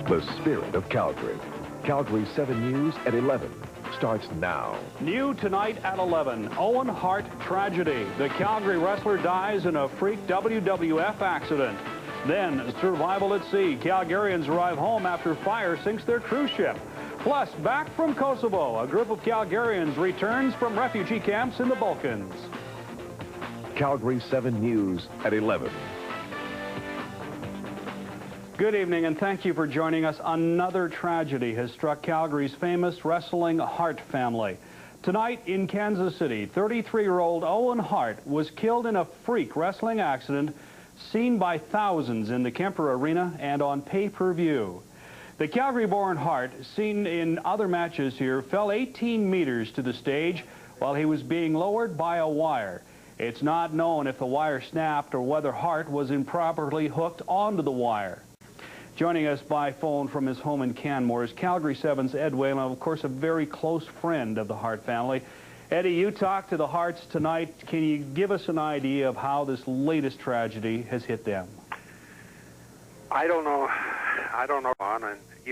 The spirit of Calgary. Calgary 7 News at 11 starts now. New tonight at 11, Owen Hart tragedy. The Calgary wrestler dies in a freak WWF accident. Then survival at sea. Calgarians arrive home after fire sinks their cruise ship. Plus, back from Kosovo, a group of Calgarians returns from refugee camps in the Balkans. Calgary 7 News at 11. Good evening, and thank you for joining us. Another tragedy has struck Calgary's famous wrestling Hart family. Tonight in Kansas City, 33-year-old Owen Hart was killed in a freak wrestling accident seen by thousands in the Kemper Arena and on pay-per-view. The Calgary-born Hart, seen in other matches here, fell 18 meters to the stage while he was being lowered by a wire. It's not known if the wire snapped or whether Hart was improperly hooked onto the wire. Joining us by phone from his home in Canmore is Calgary 7's Ed Whalen, of course a very close friend of the Hart family. Eddie, you talked to the Harts tonight. Can you give us an idea of how this latest tragedy has hit them? I don't know, and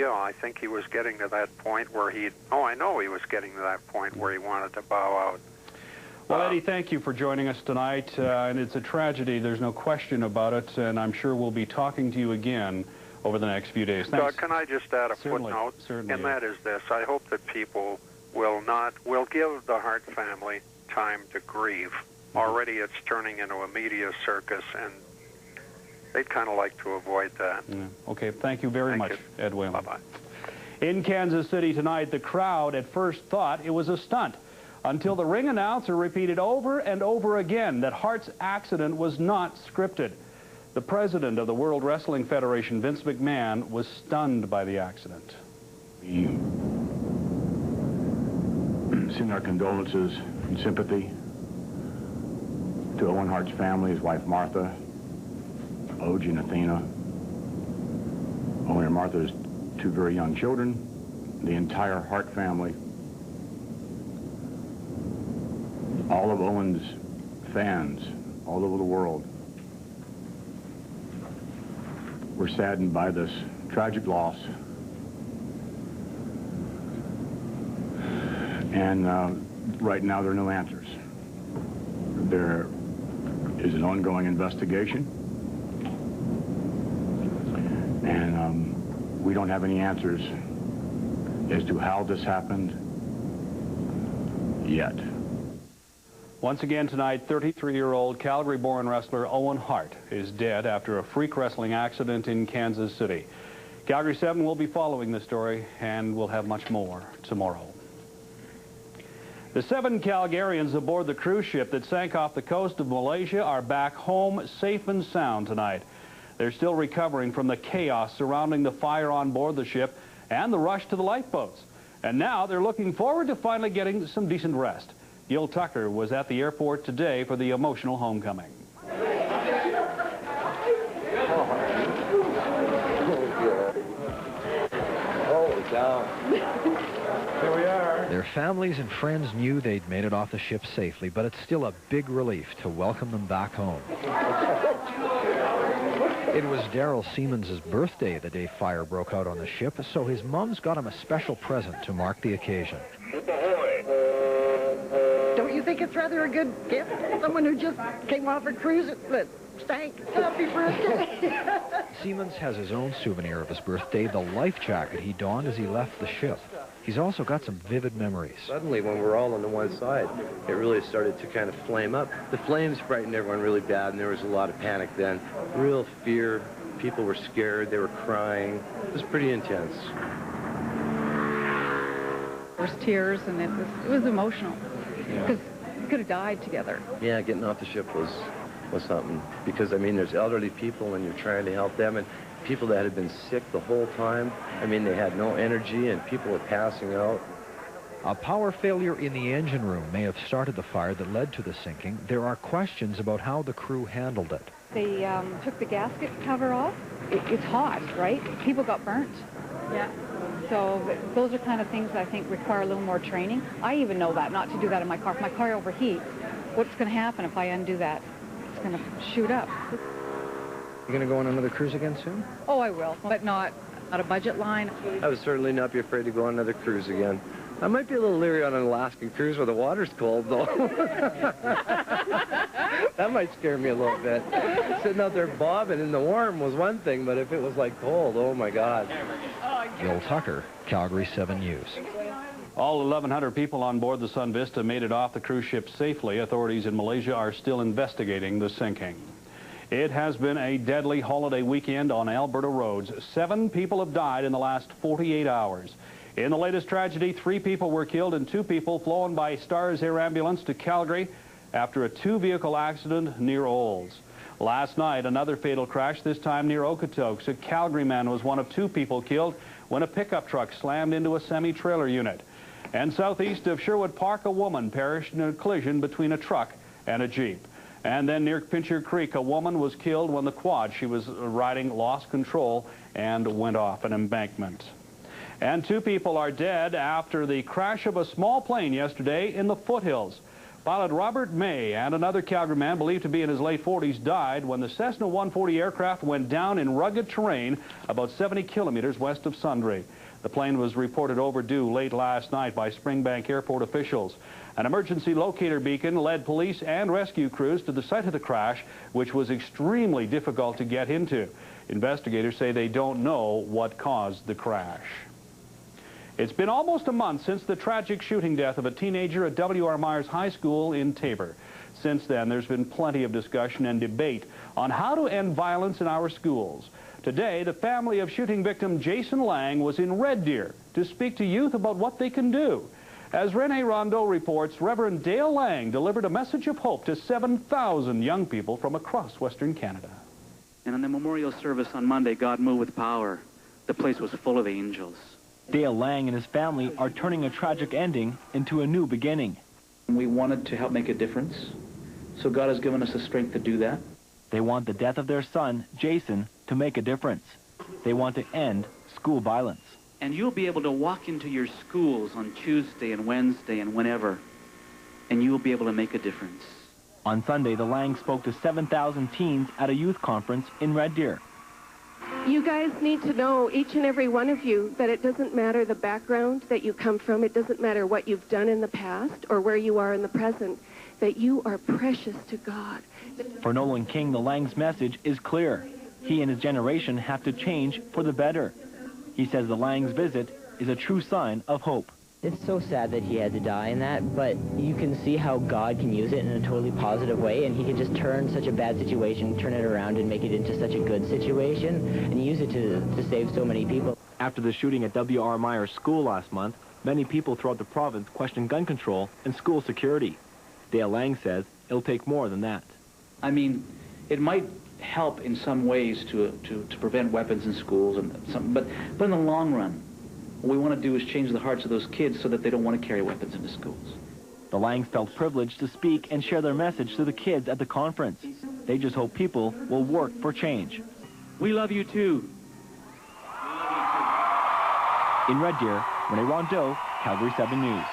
I think he was getting to that point where I know he was getting to that point where he wanted to bow out. Well, Eddie, thank you for joining us tonight, and it's a tragedy, there's no question about it, and I'm sure we'll be talking to you again over the next few days. Thanks. Doug, can I just add a footnote? Certainly. And that is this: I hope that people will give the Hart family time to grieve. Already it's turning into a media circus, and they'd kind of like to avoid that. Yeah. Okay, thank you very much, Ed Whalen. Bye-bye. In Kansas City tonight, the crowd at first thought it was a stunt, until the ring announcer repeated over and over again that Hart's accident was not scripted. The president of the World Wrestling Federation, Vince McMahon, was stunned by the accident. We send our condolences and sympathy to Owen Hart's family, his wife Martha, Ogie and Athena. Owen and Martha's two very young children, the entire Hart family, all of Owen's fans all over the world. We're saddened by this tragic loss. And right now there are no answers. There is an ongoing investigation. And we don't have any answers as to how this happened yet. Once again tonight, 33-year-old Calgary-born wrestler Owen Hart is dead after a freak wrestling accident in Kansas City. Calgary 7 will be following this story, and we'll have much more tomorrow. The 7 Calgarians aboard the cruise ship that sank off the coast of Malaysia are back home safe and sound tonight. They're still recovering from the chaos surrounding the fire on board the ship and the rush to the lifeboats. And now they're looking forward to finally getting some decent rest. Gil Tucker was at the airport today for the emotional homecoming. Here we are. Their families and friends knew they'd made it off the ship safely, but it's still a big relief to welcome them back home. It was Daryl Siemens' birthday the day fire broke out on the ship, so his mom's got him a special present to mark the occasion. Don't you think it's rather a good gift? Someone who just came off a cruise that stank. Happy birthday. Siemens has his own souvenir of his birthday, the life jacket he donned as he left the ship. He's also got some vivid memories. Suddenly, when we're all on the one side, it really started to kind of flame up. The flames frightened everyone really bad, and there was a lot of panic then. Real fear. People were scared. They were crying. It was pretty intense. There was tears, and it was emotional. Because we could have died together. Yeah, getting off the ship was something. Because, I mean, there's elderly people, and you're trying to help them, and people that had been sick the whole time. I mean, they had no energy, and people were passing out. A power failure in the engine room may have started the fire that led to the sinking. There are questions about how the crew handled it. They took the gasket cover off. It's hot, right? People got burnt. Yeah. So those are kind of things that I think require a little more training. I even know that, not to do that in my car. If my car overheats, what's going to happen if I undo that? It's going to shoot up. You going to go on another cruise again soon? Oh, I will, but not Not a budget line. I would certainly not be afraid to go on another cruise again. I might be a little leery on an Alaskan cruise where the water's cold, though. That might scare me a little bit. Sitting out there bobbing in the warm was one thing, but if it was like cold, oh my God. Bill Tucker, Calgary 7 News. All 1,100 people on board the Sun Vista made it off the cruise ship safely. Authorities in Malaysia are still investigating the sinking. It has been a deadly holiday weekend on Alberta roads. 7 people have died in the last 48 hours. In the latest tragedy, 3 people were killed and 2 people flown by Stars Air Ambulance to Calgary after a 2-vehicle accident near Olds. Last night, another fatal crash, this time near Okotoks. A Calgary man was one of 2 people killed when a pickup truck slammed into a semi-trailer unit. And southeast of Sherwood Park, a woman perished in a collision between a truck and a Jeep. And then near Pincher Creek, a woman was killed when the quad she was riding lost control and went off an embankment. And 2 people are dead after the crash of a small plane yesterday in the foothills. Pilot Robert May and another Calgary man believed to be in his late 40s died when the Cessna 140 aircraft went down in rugged terrain about 70 kilometers west of Sundre. The plane was reported overdue late last night by Springbank Airport officials. An emergency locator beacon led police and rescue crews to the site of the crash, which was extremely difficult to get into. Investigators say they don't know what caused the crash. It's been almost a month since the tragic shooting death of a teenager at W.R. Myers High School in Taber. Since then, there's been plenty of discussion and debate on how to end violence in our schools. Today, the family of shooting victim Jason Lang was in Red Deer to speak to youth about what they can do. As Rene Rondeau reports, Reverend Dale Lang delivered a message of hope to 7,000 young people from across Western Canada. And on the memorial service on Monday, God moved with power. The place was full of angels. Dale Lang and his family are turning a tragic ending into a new beginning. We wanted to help make a difference, so God has given us the strength to do that. They want the death of their son, Jason, to make a difference. They want to end school violence. And you'll be able to walk into your schools on Tuesday and Wednesday and whenever, and you will be able to make a difference. On Sunday, the Lang spoke to 7,000 teens at a youth conference in Red Deer. You guys need to know, each and every one of you, that it doesn't matter the background that you come from. It doesn't matter what you've done in the past or where you are in the present, that you are precious to God. For Nolan King, the Lang's message is clear. He and his generation have to change for the better. He says the Lang's visit is a true sign of hope. It's so sad that he had to die in that, but you can see how God can use it in a totally positive way, and he can just turn such a bad situation, turn it around and make it into such a good situation, and use it to save so many people. After the shooting at W.R. Myers School last month, many people throughout the province question gun control and school security. Dale Lang says it'll take more than that. I mean, it might help in some ways to prevent weapons in schools, but in the long run, what we want to do is change the hearts of those kids so that they don't want to carry weapons into schools. The Langs felt privileged to speak and share their message to the kids at the conference. They just hope people will work for change. We love you too. In Red Deer, Rene Rondeau, Calgary 7 News.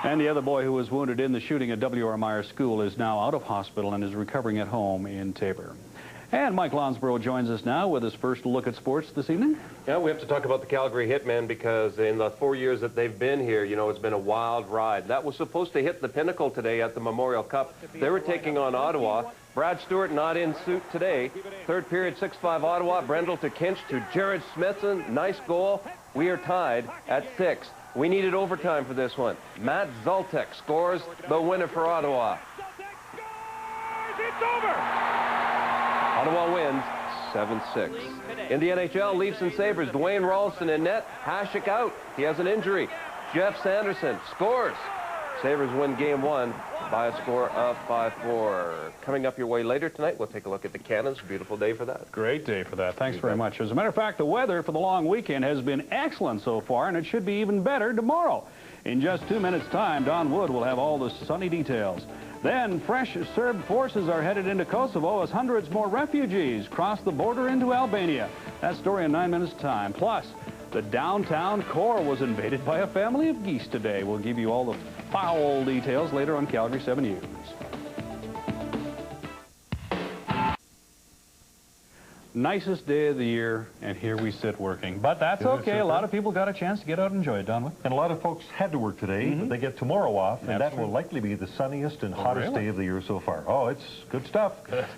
And the other boy who was wounded in the shooting at W.R. Myers School is now out of hospital and is recovering at home in Taber. And Mike Lonsborough joins us now with his first look at sports this evening. Yeah, we have to talk about the Calgary Hitmen because in the 4 years that they've been here, you know, it's been a wild ride. That was supposed to hit the pinnacle today at the Memorial Cup. They were taking on Ottawa. Brad Stewart not in suit today. Third period, 6-5 Ottawa. Brendel to Kinch to Jared Smithson. Nice goal. We are tied at 6. We needed overtime for this one. Matt Zoltek scores the winner for Ottawa. It's over! Ottawa wins 7-6. In the NHL, Leafs and Sabres, Dwayne Ralston in net. Hasek out. He has an injury. Jeff Sanderson scores. Sabres win Game 1 by a score of 5-4. Coming up your way later tonight, we'll take a look at the Cannons. Beautiful day for that. Great day for that. Thanks very much. As a matter of fact, the weather for the long weekend has been excellent so far, and it should be even better tomorrow. In just 2 minutes' time, Don Wood will have all the sunny details. Then, fresh Serb forces are headed into Kosovo as hundreds more refugees cross the border into Albania. That story in 9 minutes' time. Plus, the downtown core was invaded by a family of geese today. We'll give you all the foul details later on Calgary 7 News. nicest day of the year, and here we sit working. But that's okay. A lot of people got a chance to get out and enjoy it, don't we? And a lot of folks had to work today, but they get tomorrow off, and that will likely be the sunniest and hottest day of the year so far. Oh, it's good stuff.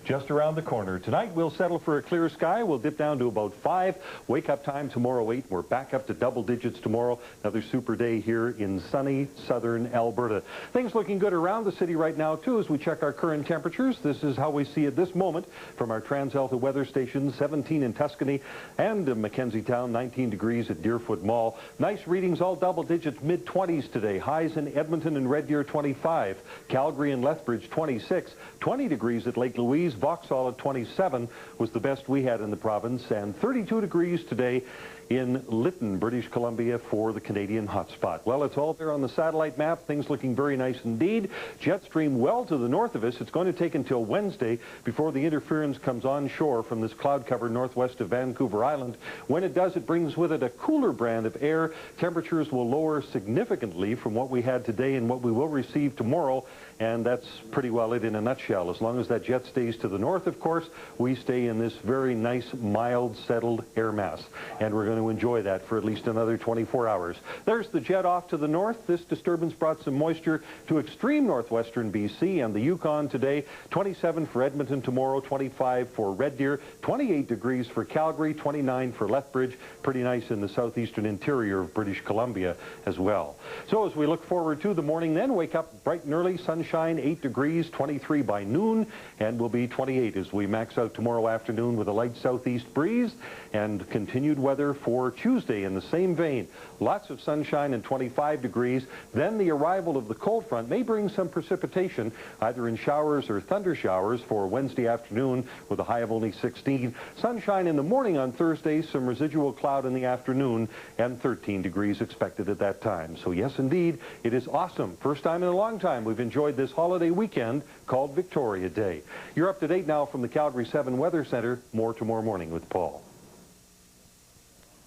Just around the corner. Tonight, we'll settle for a clear sky. We'll dip down to about 5. Wake-up time tomorrow, 8. We're back up to double digits tomorrow. Another super day here in sunny southern Alberta. Things looking good around the city right now, too, as we check our current temperatures. This is how we see it this moment from our TransAlta weather station. 17 in Tuscany and Mackenzie Town, 19 degrees at Deerfoot Mall. Nice readings, all double digits, mid-20s today. Highs in Edmonton and Red Deer, 25. Calgary and Lethbridge, 26. 20 degrees at Lake Louise. Vauxhall at 27 was the best we had in the province. And 32 degrees today in Lytton, British Columbia, for the Canadian hotspot. Well, it's all there on the satellite map. Things looking very nice indeed. Jet stream well to the north of us. It's going to take until Wednesday before the interference comes onshore from this cloud cover northwest of Vancouver Island. When it does, it brings with it a cooler brand of air. Temperatures will lower significantly from what we had today and what we will receive tomorrow, and that's pretty well it in a nutshell. As long as that jet stays to the north, of course, we stay in this very nice, mild, settled air mass, and we're going to enjoy that for at least another 24 hours. There's the jet off to the north. This disturbance brought some moisture to extreme northwestern BC and the Yukon today. 27 for Edmonton tomorrow, 25 for Red Deer, 28 degrees for Calgary, 29 for Lethbridge. Pretty nice in the southeastern interior of British Columbia as well. So as we look forward to the morning then, wake up bright and early, sunshine, 8 degrees, 23 by noon, and will be 28 as we max out tomorrow afternoon with a light southeast breeze and continued weather for Tuesday in the same vein. Lots of sunshine and 25 degrees. Then the arrival of the cold front may bring some precipitation, either in showers or thunder showers for Wednesday afternoon with a high of only 16. Sunshine in the morning on Thursday, some residual cloud in the afternoon, and 13 degrees expected at that time. So yes, indeed, it is awesome. First time in a long time we've enjoyed this holiday weekend called Victoria Day. You're up to date now from the Calgary 7 Weather Center. More tomorrow morning with Paul.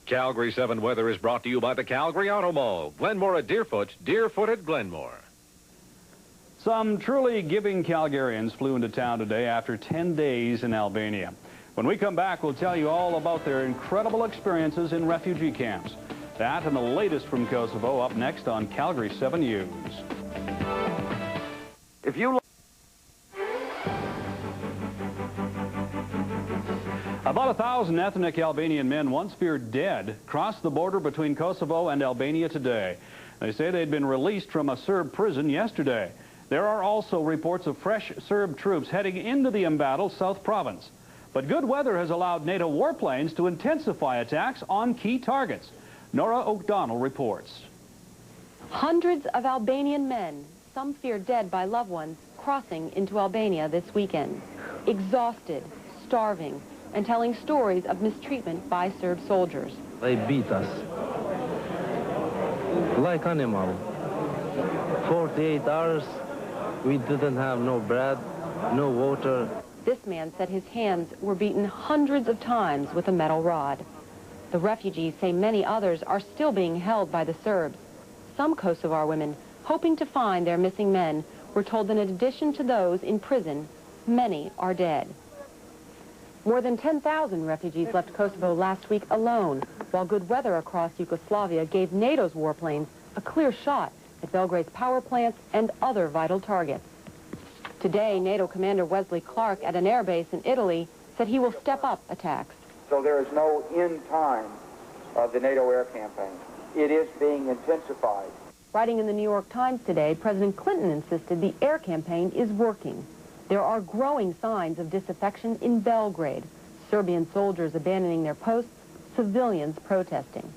Calgary 7 weather is brought to you by the Calgary Auto Mall. Glenmore at Deerfoot, Deerfoot at Glenmore. Some truly giving Calgarians flew into town today after 10 days in Albania. When we come back, we'll tell you all about their incredible experiences in refugee camps. That and the latest from Kosovo up next on Calgary 7 News. If you About 1,000 ethnic Albanian men once feared dead crossed the border between Kosovo and Albania today. They say they'd been released from a Serb prison yesterday. There are also reports of fresh Serb troops heading into the embattled South Province. But good weather has allowed NATO warplanes to intensify attacks on key targets. Nora O'Donnell reports. Hundreds of Albanian men, some feared dead by loved ones, crossing into Albania this weekend. Exhausted, starving, and telling stories of mistreatment by Serb soldiers. They beat us like animal. 48 hours, we didn't have no bread, no water. This man said his hands were beaten hundreds of times with a metal rod. The refugees say many others are still being held by the Serbs. Some Kosovar women, hoping to find their missing men, were told that in addition to those in prison, many are dead. More than 10,000 refugees left Kosovo last week alone, while good weather across Yugoslavia gave NATO's warplanes a clear shot at Belgrade's power plants and other vital targets. Today, NATO Commander Wesley Clark at an airbase in Italy said he will step up attacks. So there is no end time of the NATO air campaign. It is being intensified. Writing in the New York Times today, President Clinton insisted the air campaign is working. There are growing signs of disaffection in Belgrade. Serbian soldiers abandoning their posts, civilians protesting.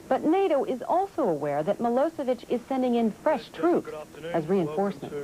But NATO is also aware that Milosevic is sending in fresh troops as reinforcement.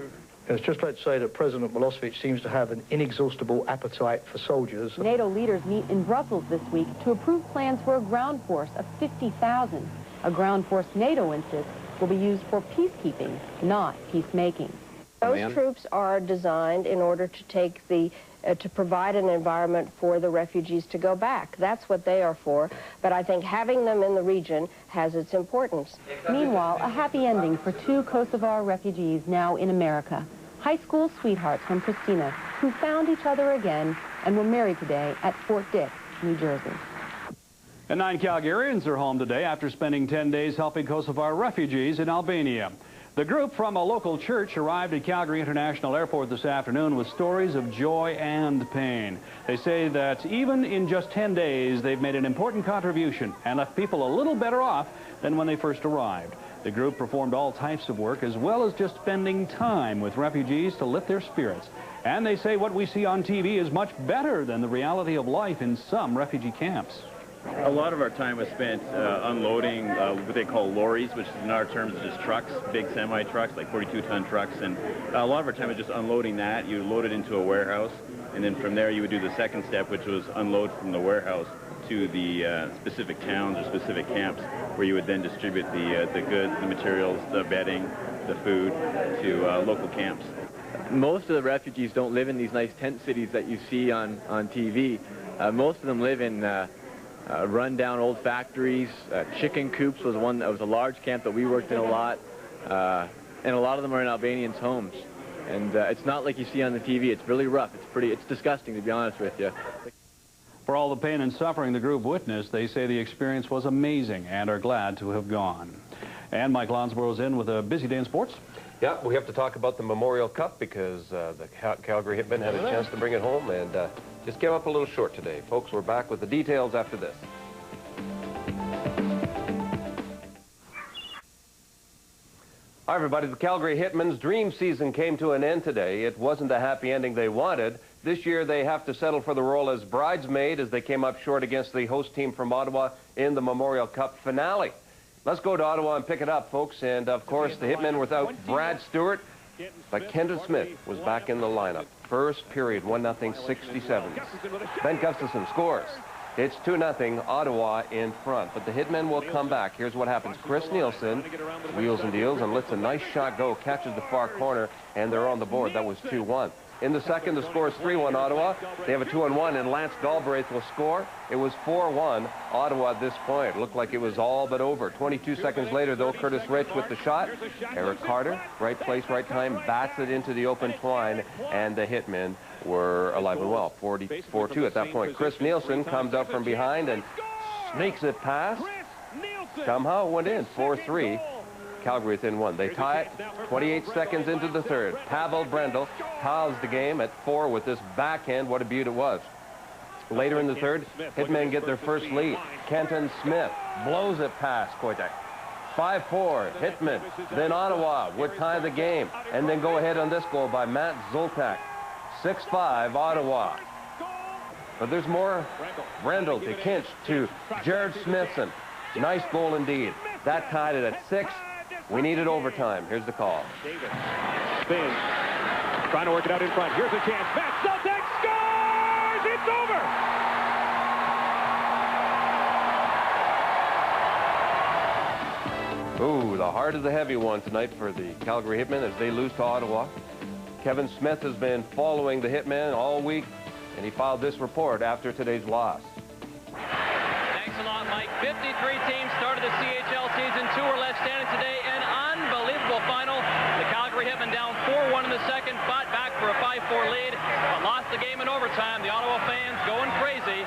It's just like to say that President Milosevic seems to have an inexhaustible appetite for soldiers. NATO leaders meet in Brussels this week to approve plans for a ground force of 50,000. A ground force NATO insists will be used for peacekeeping, not peacemaking. Those troops are designed in order to take to provide an environment for the refugees to go back. That's what they are for. But I think having them in the region has its importance. Meanwhile, a happy ending for 2 Kosovar refugees now in America. High school sweethearts from Pristina who found each other again and were married today at Fort Dix New Jersey. And 9 Calgarians are home today after spending 10 days helping Kosovar refugees in Albania. The group from a local church arrived at Calgary International Airport this afternoon with stories of joy and pain. They say that even in just 10 days, they've made an important contribution and left people a little better off than when they first arrived. The group performed all types of work as well as just spending time with refugees to lift their spirits. And they say what we see on TV is much better than the reality of life in some refugee camps. A lot of our time was spent unloading what they call lorries, which in our terms is just trucks, big semi-trucks, like 42-ton trucks. And a lot of our time was just unloading that. You would load it into a warehouse, and then from there you would do the second step, which was unload from the warehouse to the specific towns or specific camps, where you would then distribute the goods, the materials, the bedding, the food to local camps. Most of the refugees don't live in these nice tent cities that you see on TV. Most of them live in run-down old factories. Chicken coops was one that was a large camp that we worked in a lot, and a lot of them are in Albanians' homes. And it's not like you see on the TV. It's really rough. It's disgusting, to be honest with you. For all the pain and suffering the group witnessed, they say the experience was amazing and are glad to have gone. And Mike Lonsboro's in with a busy day in sports. Yeah, we have to talk about the Memorial Cup because the Calgary Hitmen had a chance to bring it home and just came up a little short today. Folks, we're back with the details after this. Hi, everybody. The Calgary Hitmen's dream season came to an end today. It wasn't the happy ending they wanted. This year, they have to settle for the role as bridesmaid as they came up short against the host team from Ottawa in the Memorial Cup finale. Let's go to Ottawa and pick it up, folks. And, of course, the Hitmen without Brad Stewart, but Kenton Smith was back in the lineup. First period, 1-0, 67. Ben Gustafson scores. It's 2-0, Ottawa in front. But the Hitmen will come back. Here's what happens. Chris Nielsen wheels and deals and lets a nice shot go, catches the far corner, and they're on the board. That was 2-1. In the second, the score is 3-1 Ottawa. They have a 2-1, and Lance Galbraith will score. It was 4-1 Ottawa at this point. It looked like it was all but over. 22 seconds later, though, Curtis Rich with the shot. Eric Carter, right place, right time, bats it into the open twine, and the Hitmen were alive and well. 4-2 at that point. Chris Nielsen comes out from behind and sneaks it past. Somehow it went in. 4-3. Calgary within one. They tie it 28 seconds into the third. Pavel Brendel ties the game at 4 with this backhand. What a beaut it was. Later in the third, Hitmen get their first lead. Kenton Smith blows it past Koitek. 5-4, Hitmen. Then Ottawa would tie the game and then go ahead on this goal by Matt Zoltak. 6-5, Ottawa. But there's more. Brendel to Kinch to Jared Smithson. Nice goal indeed. That tied it at 6. We needed overtime. Here's the call. Davis spins, trying to work it out in front. Here's a chance. Matt Zoltak scores! It's over! Ooh, the heart of the heavy one tonight for the Calgary Hitmen as they lose to Ottawa. Kevin Smith has been following the Hitmen all week, and he filed this report after today's loss. Thanks a lot, Mike. 53 teams started the CHL season. 2 are left standing today. An unbelievable final. The Calgary Hitmen down 4-1 in the second, fought back for a 5-4 lead, but lost the game in overtime. The Ottawa fans going crazy.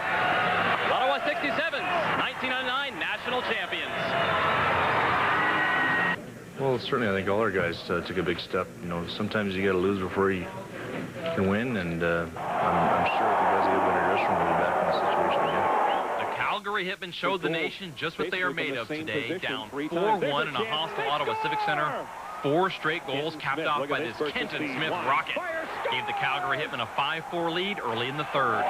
Ottawa 67s, 1999 national champions. Well, certainly I think all our guys took a big step. You know, sometimes you got to lose before you can win, and I'm sure if the guys get a better dressing room, we'll be back in this situation again. Calgary Hitmen showed the nation just what they are made of today, down 4-1 in a hostile Ottawa Civic Center. 4 straight goals capped off by this Kenton Smith rocket. Gave the Calgary Hitmen a 5-4 lead early in the third.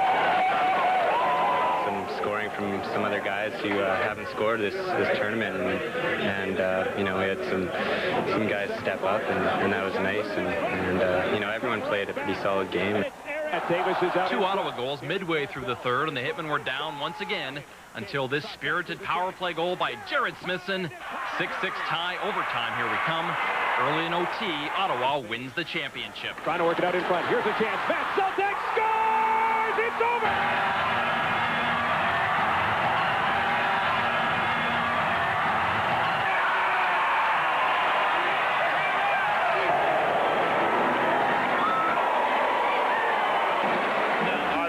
Some scoring from some other guys who haven't scored this tournament, and you know, we had some guys step up, and that was nice, and you know, everyone played a pretty solid game. 2 Ottawa goals midway through the third, and the Hitmen were down once again until this spirited power play goal by Jared Smithson. 6-6 tie, overtime, here we come. Early in OT, Ottawa wins the championship. Trying to work it out in front. Here's a chance. Matt Zoltak scores! It's over!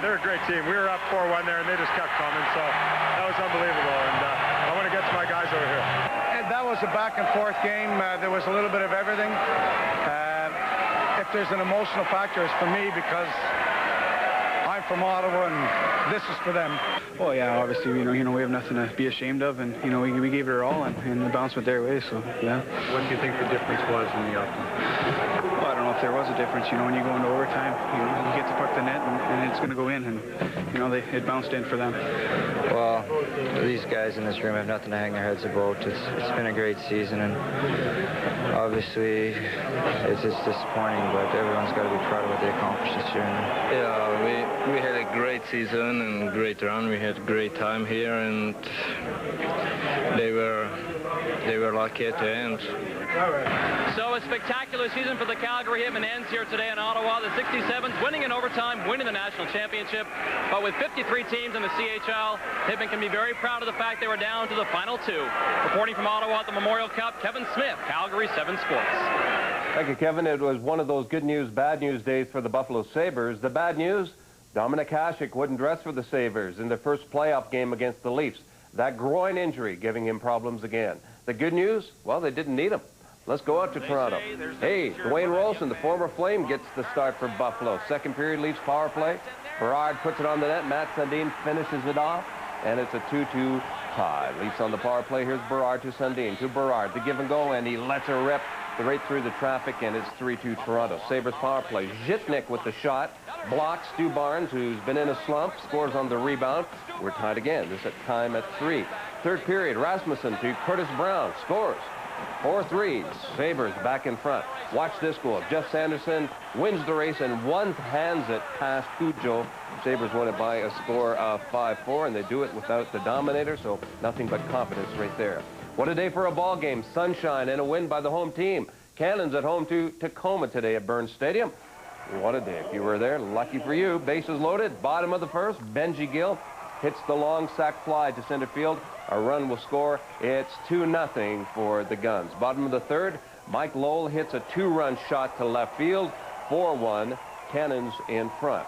They're a great team. We were up 4-1 there, and they just kept coming, so that was unbelievable, and I want to get to my guys over here. And that was a back-and-forth game. There was a little bit of everything. If there's an emotional factor, it's for me because I'm from Ottawa, and this is for them. Well, yeah, obviously, we have nothing to be ashamed of, and, we gave it our all, and the bounce went their way, so, yeah. What do you think the difference was in the outcome? Well, I don't know if there was a difference. When you go into overtime, you get the puck to the net, and it's going to go in, and, it bounced in for them. Well, these guys in this room have nothing to hang their heads about. It's been a great season, and obviously, it's just disappointing, but everyone's got to be proud of what they accomplished this year. Yeah, we had a great season and great run. We had a great time here, and they were lucky at the end. So a spectacular season for the Calgary Hitmen ends here today in Ottawa. The 67s winning in overtime, winning the national championship. But with 53 teams in the CHL, Hitmen can be very proud of the fact they were down to the final two. Reporting from Ottawa at the Memorial Cup, Kevin Smith, Calgary 7 Sports. Thank you, Kevin. It was one of those good news, bad news days for the Buffalo Sabres. The bad news, Dominic Hasek wouldn't dress for the Sabres in their first playoff game against the Leafs. That groin injury giving him problems again. The good news, well, they didn't need him. Let's go out to Toronto. Hey, Dwayne Rolson, the former Flame, gets the start for Buffalo. Second period, Leafs power play. Berard puts it on the net. Matt Sundin finishes it off, and it's a 2-2 tie. Leafs on the power play. Here's Berard to Sundin, to Berard, the give and go, and he lets her rip right through the traffic, and it's 3-2 Toronto. Sabres power play. Zhitnik with the shot. Blocks Stu Barnes, who's been in a slump, scores on the rebound. We're tied again. This at time at 3. Third period, Rasmussen to Curtis Brown, scores. 4-3, Sabres back in front. Watch this goal. Jeff Sanderson wins the race and one-hands it past Cujo. Sabres win it by a score of 5-4, and they do it without the dominator, so nothing but confidence right there. What a day for a ball game. Sunshine and a win by the home team. Cannons at home to Tacoma today at Burns Stadium. What a day. If you were there, lucky for you. Bases loaded, bottom of the first. Benji Gill hits the long sac fly to center field. A run will score. It's 2-0 for the Guns. Bottom of the third, Mike Lowell hits a 2-run shot to left field. 4-1, Cannons in front.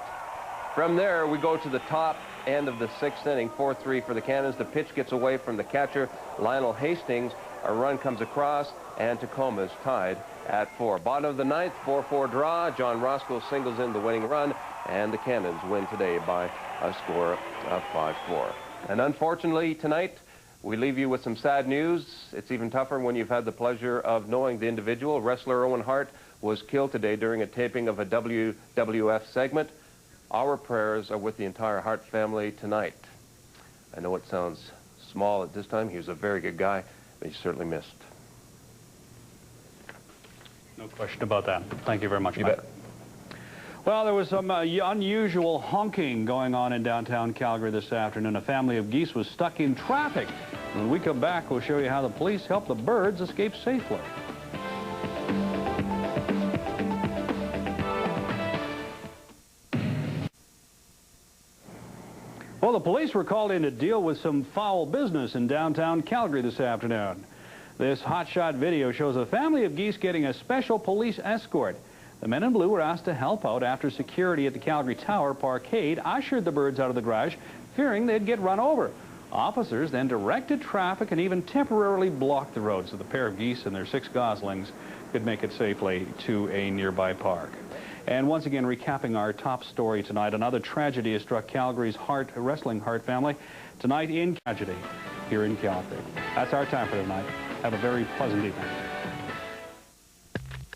From there, we go to the top end of the sixth inning. 4-3 for the Cannons. The pitch gets away from the catcher, Lionel Hastings. A run comes across, and Tacoma is tied at 4. Bottom of the ninth, 4-4 draw. John Roscoe singles in the winning run, and the Cannons win today by a score of 5-4. And unfortunately, tonight, we leave you with some sad news. It's even tougher when you've had the pleasure of knowing the individual. Wrestler Owen Hart was killed today during a taping of a WWF segment. Our prayers are with the entire Hart family tonight. I know it sounds small at this time. He was a very good guy, but he's certainly missed. No question about that. Thank you very much, You Mike. bet. Well, there was some unusual honking going on in downtown Calgary this afternoon. A family of geese was stuck in traffic. When we come back, we'll show you how the police helped the birds escape safely. Well, the police were called in to deal with some foul business in downtown Calgary this afternoon. This hotshot video shows a family of geese getting a special police escort. The men in blue were asked to help out after security at the Calgary Tower Parkade ushered the birds out of the garage, fearing they'd get run over. Officers then directed traffic and even temporarily blocked the road so the pair of geese and their 6 goslings could make it safely to a nearby park. And once again, recapping our top story tonight, another tragedy has struck Calgary's wrestling Hart family tonight in tragedy here in Calgary. That's our time for tonight. Have a very pleasant evening.